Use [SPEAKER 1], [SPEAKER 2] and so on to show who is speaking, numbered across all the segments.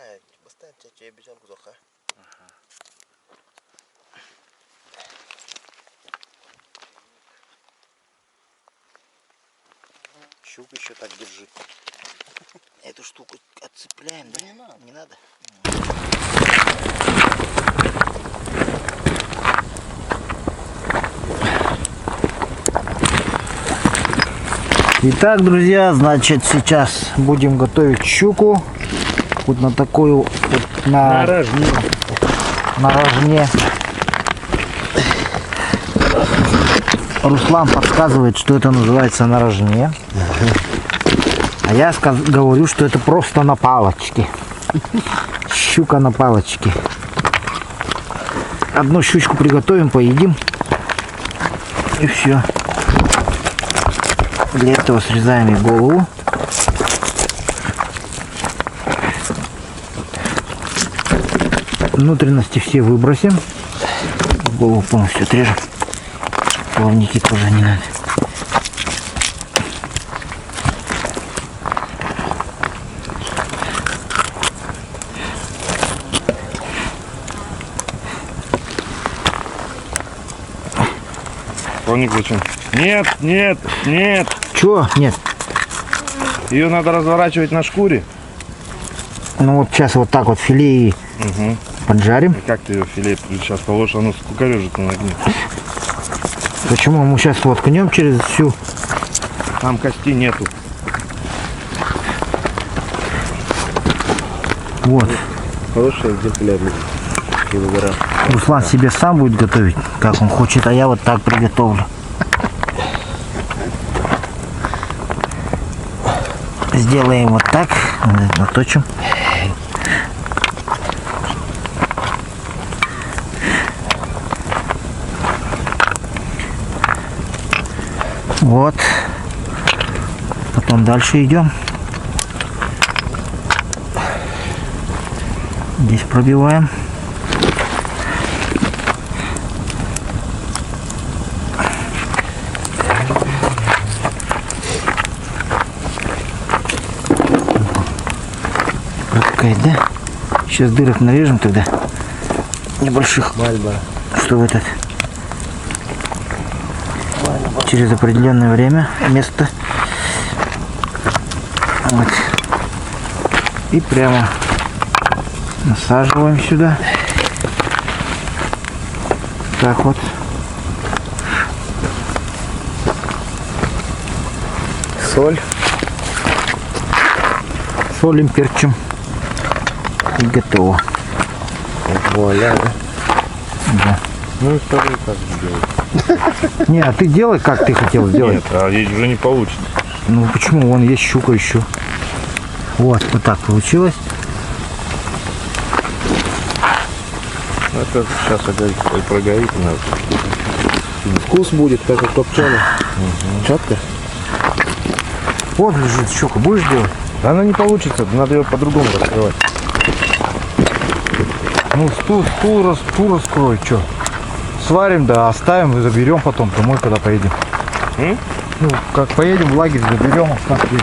[SPEAKER 1] Поставим тебе обезьянку зоха. Щук еще так держи. Эту штуку отцепляем, да? Не надо. Не надо. Итак, друзья, значит, сейчас будем готовить щуку. Вот на такую вот на рожне. Руслан подсказывает, что это называется на рожне. А я говорю, что это просто на палочке. Щука на палочке. Одну щучку приготовим, поедим. И все. Для этого срезаем ей голову. Внутренности все выбросим. Голову полностью отрежем. Плавники тоже не надо.
[SPEAKER 2] Плавник зачем? Нет, нет, нет.
[SPEAKER 1] Чего? Нет.
[SPEAKER 2] Ее надо разворачивать на шкуре.
[SPEAKER 1] Ну вот сейчас вот так вот филе и поджарим.
[SPEAKER 2] И как ты ее филе сейчас положишь, оно скукорежит на огне.
[SPEAKER 1] Почему? Мы сейчас воткнем через всю.
[SPEAKER 2] Там кости нету.
[SPEAKER 1] Вот.
[SPEAKER 2] Хорошая экземплярная.
[SPEAKER 1] Руслан себе сам будет готовить, как он хочет, а я вот так приготовлю. Сделаем вот так, наточим. Вот. Потом дальше идем. Здесь пробиваем. Да? Сейчас дырок нарежем тогда небольших, чтобы этот через определенное время место вот. И прямо насаживаем сюда так вот. Соль, солим, перчим. И готово.
[SPEAKER 2] Вуаля, да?
[SPEAKER 1] Да.
[SPEAKER 2] Ну и второй как сделать.
[SPEAKER 1] Не, а ты делай, как ты хотел сделать.
[SPEAKER 2] Нет, а здесь уже не получится.
[SPEAKER 1] Ну почему? Вон есть щука еще. Вот, вот так получилось.
[SPEAKER 2] Это сейчас опять прогорит у нас. Вкус будет, как и копченый. Четко.
[SPEAKER 1] Вот лежит щука. Будешь делать?
[SPEAKER 2] Да она не получится, надо ее по-другому раскрывать.
[SPEAKER 1] Ну, стул раскрой, что? Сварим, да, оставим и заберем потом домой, когда поедем. Ну, как поедем в лагерь, заберем, оставим.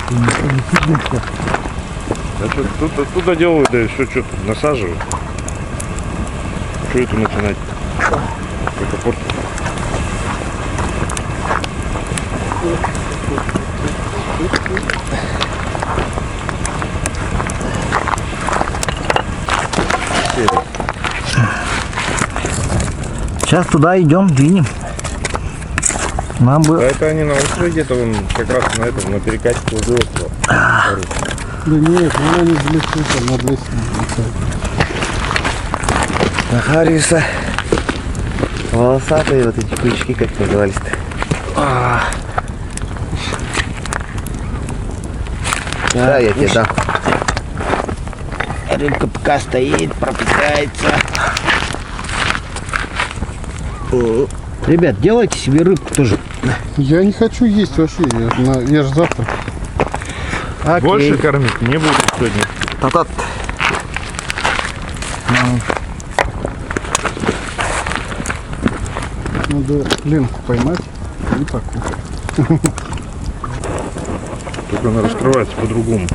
[SPEAKER 2] А что, тут оттуда делают, да и все, что тут насаживают. Что это начинать? Это портит.
[SPEAKER 1] Сейчас туда идем, двинем. Нам бы...
[SPEAKER 2] А это они на острове где-то, вон, как раз на этом, на перекате возле острова.
[SPEAKER 3] Да нет, она не в лесу, там над лесом.
[SPEAKER 1] Нахариваются волосатые вот эти крючки, как назывались-то. Да, я тебе дам. Рыбка пока стоит, пропитается. Ребят, делайте себе рыбку тоже.
[SPEAKER 3] Я не хочу есть вообще, я же завтра.
[SPEAKER 1] Окей.
[SPEAKER 2] Больше кормить не буду сегодня.
[SPEAKER 1] Та-та.
[SPEAKER 3] Надо Ленку поймать и покушать.
[SPEAKER 2] Только она раскрывается по-другому.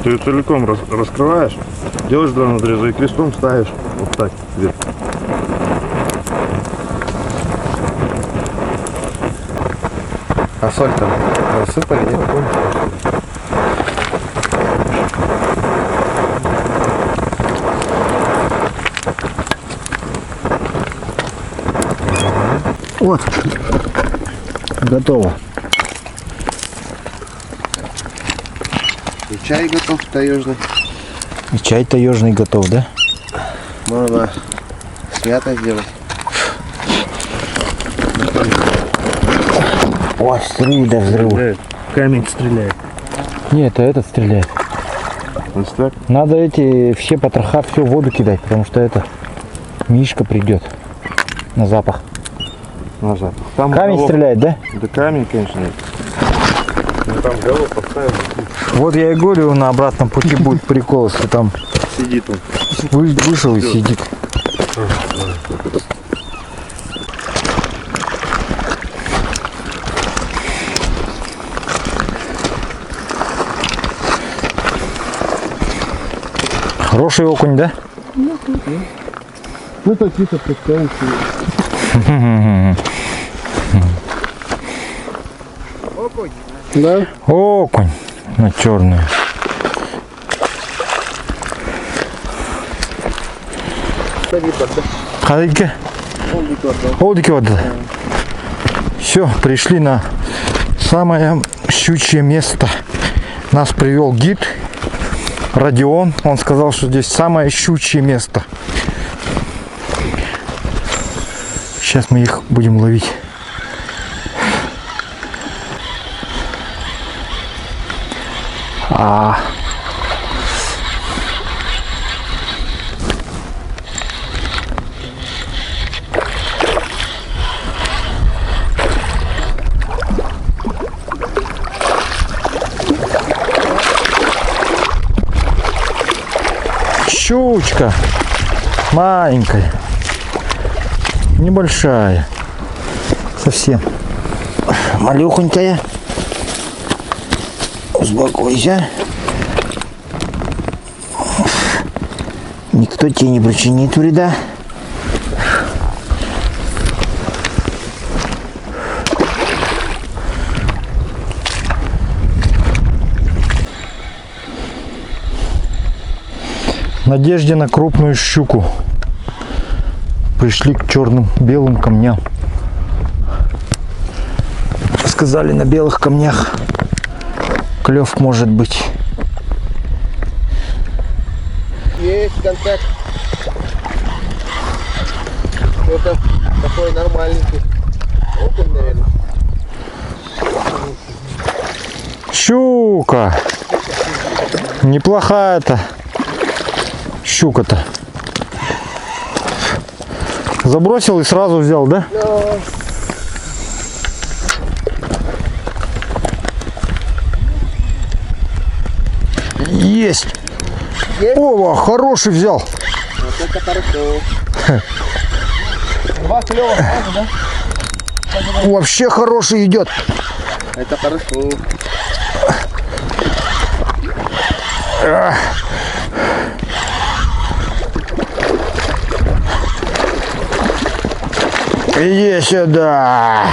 [SPEAKER 2] Ты ее целиком раскрываешь, делаешь два надреза и крестом ставишь. Вот так вверх.
[SPEAKER 4] А соль там насыпали, нет?
[SPEAKER 1] Вот. Готово.
[SPEAKER 4] И чай готов таежный.
[SPEAKER 1] И чай таежный готов, да?
[SPEAKER 4] Можно с мятой сделать.
[SPEAKER 1] Ой, стреляй, да взрыв.
[SPEAKER 3] Камень стреляет.
[SPEAKER 1] Нет, это этот стреляет.
[SPEAKER 2] Вот так.
[SPEAKER 1] Надо эти все потроха, все в воду кидать, потому что это Мишка придет на запах.
[SPEAKER 2] На запах. Там
[SPEAKER 1] Камень
[SPEAKER 2] голов-
[SPEAKER 1] стреляет, да?
[SPEAKER 2] Да камень, конечно, нет. Ну, там голов поставил,
[SPEAKER 1] Вот я и говорю, на обратном пути будет прикол, если там
[SPEAKER 2] сидит он.
[SPEAKER 1] вышел и сидит. Хороший окунь, да?
[SPEAKER 3] Ну такие-то пускаемся. Да?
[SPEAKER 1] Окунь на черную. Хадыке. Олдики вода. Все, пришли на самое щучье место. Нас привел гид Родион. Он сказал, что здесь самое щучье место. Сейчас мы их будем ловить. Щучка маленькая, небольшая, совсем малюхонькая. Успокойся, никто тебе не причинит вреда. В надежде на крупную щуку пришли к черным белым камням. Сказали, на белых камнях клев может быть.
[SPEAKER 4] Есть контакт. Что-то такой нормальненький. Окунь, наверное.
[SPEAKER 1] Щука! Неплохая-то щука-то. Забросил и сразу взял, да? Есть! Ова, хороший взял!
[SPEAKER 4] Вот это хорошо. Два клёва сразу, да?
[SPEAKER 1] Вообще хороший идет.
[SPEAKER 4] Это хорошо.
[SPEAKER 1] Иди сюда.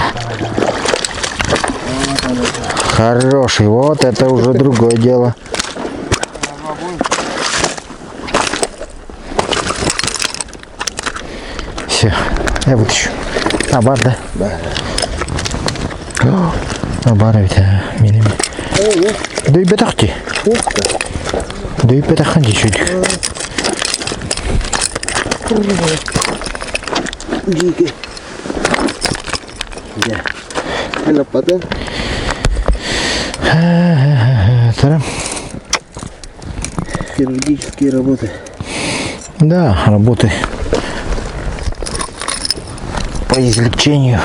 [SPEAKER 1] Хороший, вот это уже другое дело. Все, я вытащу. Абар, да?
[SPEAKER 4] Да.
[SPEAKER 1] Абар ведь, милими. Да и бетахти. Да и бетахти чуть.
[SPEAKER 4] Дикий. Да. Это потом.
[SPEAKER 1] Тарам.
[SPEAKER 4] Хирургические работы.
[SPEAKER 1] Да, работы по извлечению.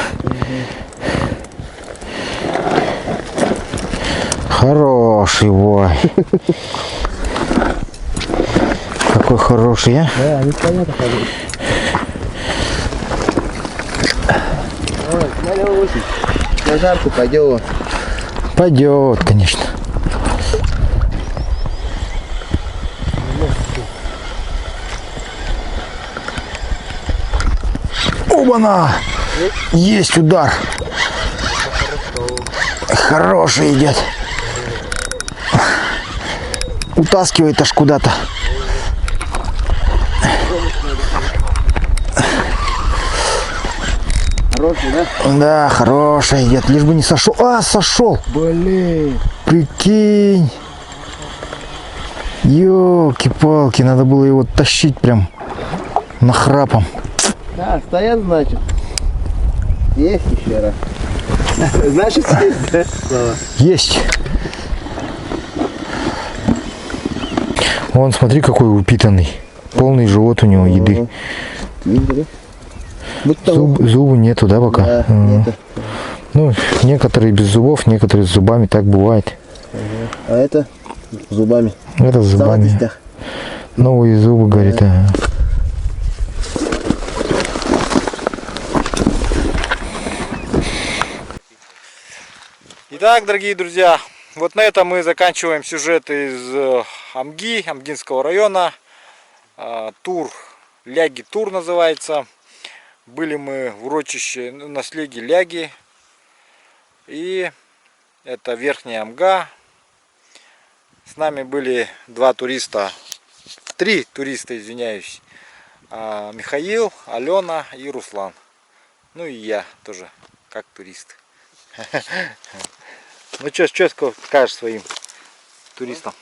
[SPEAKER 1] Хороший, вой. Какой хороший, а?
[SPEAKER 3] Да, не понятно, хороший.
[SPEAKER 4] Ой, смотри, на жарку пойдет.
[SPEAKER 1] Пойдет, конечно. Оба-на! Есть удар. Хороший идет. Утаскивает аж куда-то.
[SPEAKER 4] Хороший, да?
[SPEAKER 1] Да, хороший идет. Лишь бы не сошел. А, сошел.
[SPEAKER 4] Блин.
[SPEAKER 1] Прикинь. Ёлки-палки, надо было его тащить прям нахрапом.
[SPEAKER 4] А, стоят, значит. Есть еще раз. Значит, есть, да? Слава.
[SPEAKER 1] Есть. Вон, смотри, какой упитанный. Полный живот у него еды.
[SPEAKER 4] Видели? Вот того.
[SPEAKER 1] Зубы нету, да, пока?
[SPEAKER 4] Да, нету.
[SPEAKER 1] Ну, некоторые без зубов, некоторые с зубами, так бывает.
[SPEAKER 4] А это с зубами.
[SPEAKER 1] Это с
[SPEAKER 4] В
[SPEAKER 1] зубами.
[SPEAKER 4] золотистях.
[SPEAKER 1] Новые зубы, говорит. Ага.
[SPEAKER 5] Итак, дорогие друзья, вот на этом мы заканчиваем сюжет из Амги, Амгинского района. Тур, Ляги-тур называется. Были мы в урочище на слеге Ляги. И это Верхняя Амга. С нами были три туриста, извиняюсь. Михаил, Алена и Руслан. Ну и я тоже, как турист. Ну что скажешь своим туристам?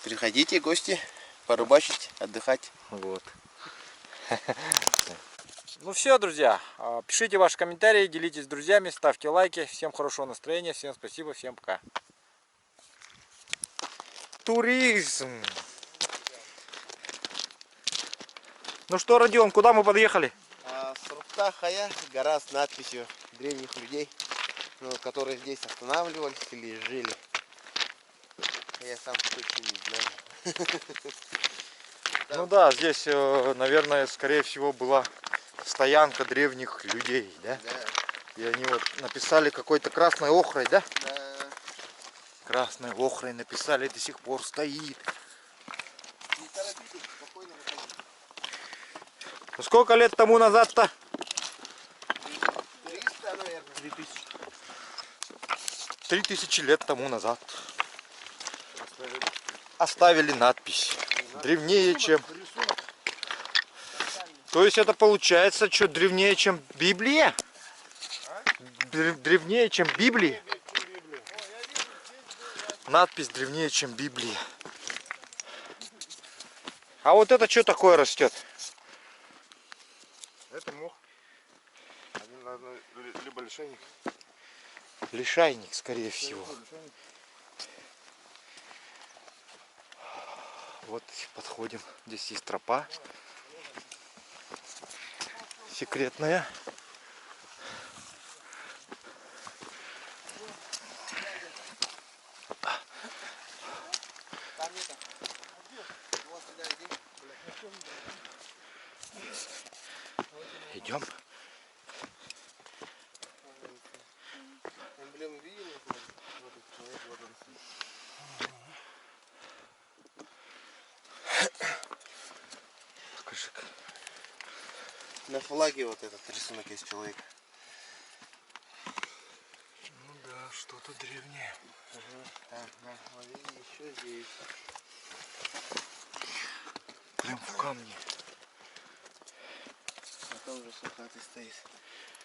[SPEAKER 4] Приходите, гости, порыбачить, отдыхать.
[SPEAKER 5] Вот. Ну все, друзья, пишите ваши комментарии, делитесь с друзьями, ставьте лайки. Всем хорошего настроения, всем спасибо, всем пока. Туризм. Ну что, Родион, куда мы подъехали?
[SPEAKER 4] Суртахая, гора с надписью древних людей, которые здесь останавливались или жили. Я сам точно не знаю.
[SPEAKER 5] Ну да, здесь, наверное, скорее всего, была стоянка древних людей, да?
[SPEAKER 4] Да.
[SPEAKER 5] И они вот написали какой-то красной охрой, да?
[SPEAKER 4] Да.
[SPEAKER 5] Красной охрой написали, до сих пор стоит.
[SPEAKER 4] Не торопитесь, спокойно выходите.
[SPEAKER 5] Ну сколько лет тому назад-то?
[SPEAKER 4] 300, наверное.
[SPEAKER 5] 3000 лет тому назад. Оставили надпись. Древнее, чем... То есть это получается, что древнее, чем Библия? Древнее, чем Библия? Надпись древнее, чем Библия. А вот это что такое растет?
[SPEAKER 2] Это мох. Либо лишайник.
[SPEAKER 5] Лишайник, скорее всего. Вот подходим. Здесь есть тропа. Секретная. Идем.
[SPEAKER 4] Эмблему видели? Вот этот человек, вот он.
[SPEAKER 5] Покажи.
[SPEAKER 4] На флаге вот этот рисунок есть человека.
[SPEAKER 5] Ну да, что-то древнее.
[SPEAKER 4] Так, на смотри, еще здесь.
[SPEAKER 5] Прям в камне.
[SPEAKER 4] На том же сухатый стоит.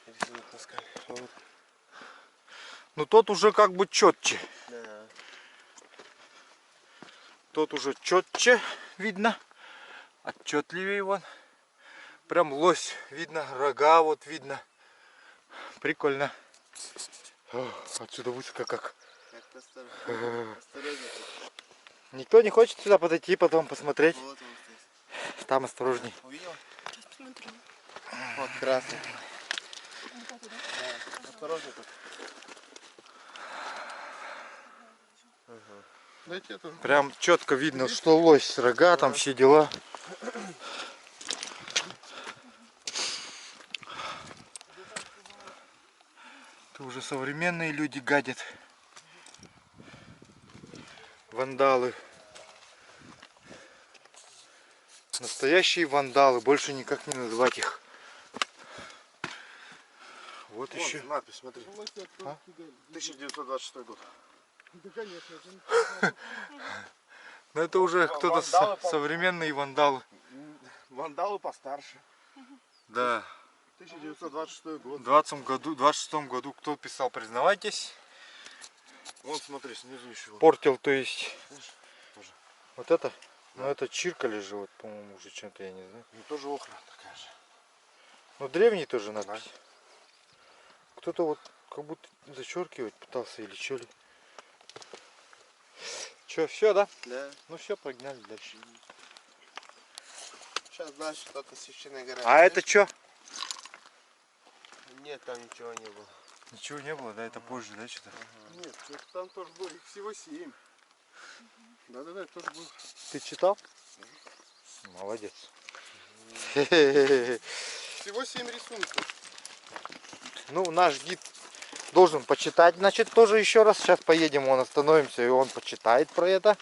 [SPEAKER 4] Рисунок на скале. Вот.
[SPEAKER 5] Ну тот уже как бы четче.
[SPEAKER 4] Да.
[SPEAKER 5] Тот уже четче видно. Отчетливее вон. Прям лось видно, рога вот видно. Прикольно. Отсюда высоко как.
[SPEAKER 4] Как-то осторожно.
[SPEAKER 5] Никто не хочет сюда подойти, потом посмотреть.
[SPEAKER 4] Вот он стоит.
[SPEAKER 5] Там осторожней.
[SPEAKER 4] Увидел? Сейчас посмотрю. Вот красный. Да. Осторожно тут.
[SPEAKER 2] Дайте это.
[SPEAKER 5] Прям четко видно, что лось, рога, там все дела. Это уже современные люди гадят. Вандалы. Настоящие вандалы, больше никак не назвать их. Вот еще.
[SPEAKER 2] Надпись, смотри.
[SPEAKER 3] Полосе от Португалии.
[SPEAKER 2] 1926 год.
[SPEAKER 3] Да, конечно, это не
[SPEAKER 5] Но это уже кто-то
[SPEAKER 2] Вандалы,
[SPEAKER 5] современные вандалы.
[SPEAKER 2] Вандалы постарше.
[SPEAKER 5] Да.
[SPEAKER 2] 1926 год.
[SPEAKER 5] В 26 году кто писал, признавайтесь.
[SPEAKER 2] Вон, смотри, снизу еще. Вот.
[SPEAKER 5] Портил, то есть.
[SPEAKER 2] Тоже.
[SPEAKER 5] Вот это? Ну это чиркали же, вот, по-моему, уже чем-то, я не знаю.
[SPEAKER 2] Ну, тоже охра такая же.
[SPEAKER 5] Ну древний тоже надпись. Кто-то вот как будто зачеркивать пытался или что ли. Че, все, да?
[SPEAKER 4] Да.
[SPEAKER 5] Ну все, погнали дальше.
[SPEAKER 4] Сейчас дальше что-то священная гора.
[SPEAKER 5] А это что?
[SPEAKER 4] Нет, там ничего не было.
[SPEAKER 5] Ничего не было, да? Это позже, да, что-то?
[SPEAKER 3] Нет, это там тоже было, их всего 7. Да-да-да, это тоже было.
[SPEAKER 5] Ты читал? Молодец.
[SPEAKER 3] Всего 7 рисунков.
[SPEAKER 5] Ну, наш гид должен почитать, значит, тоже еще раз. Сейчас поедем, он остановимся, и он почитает про это.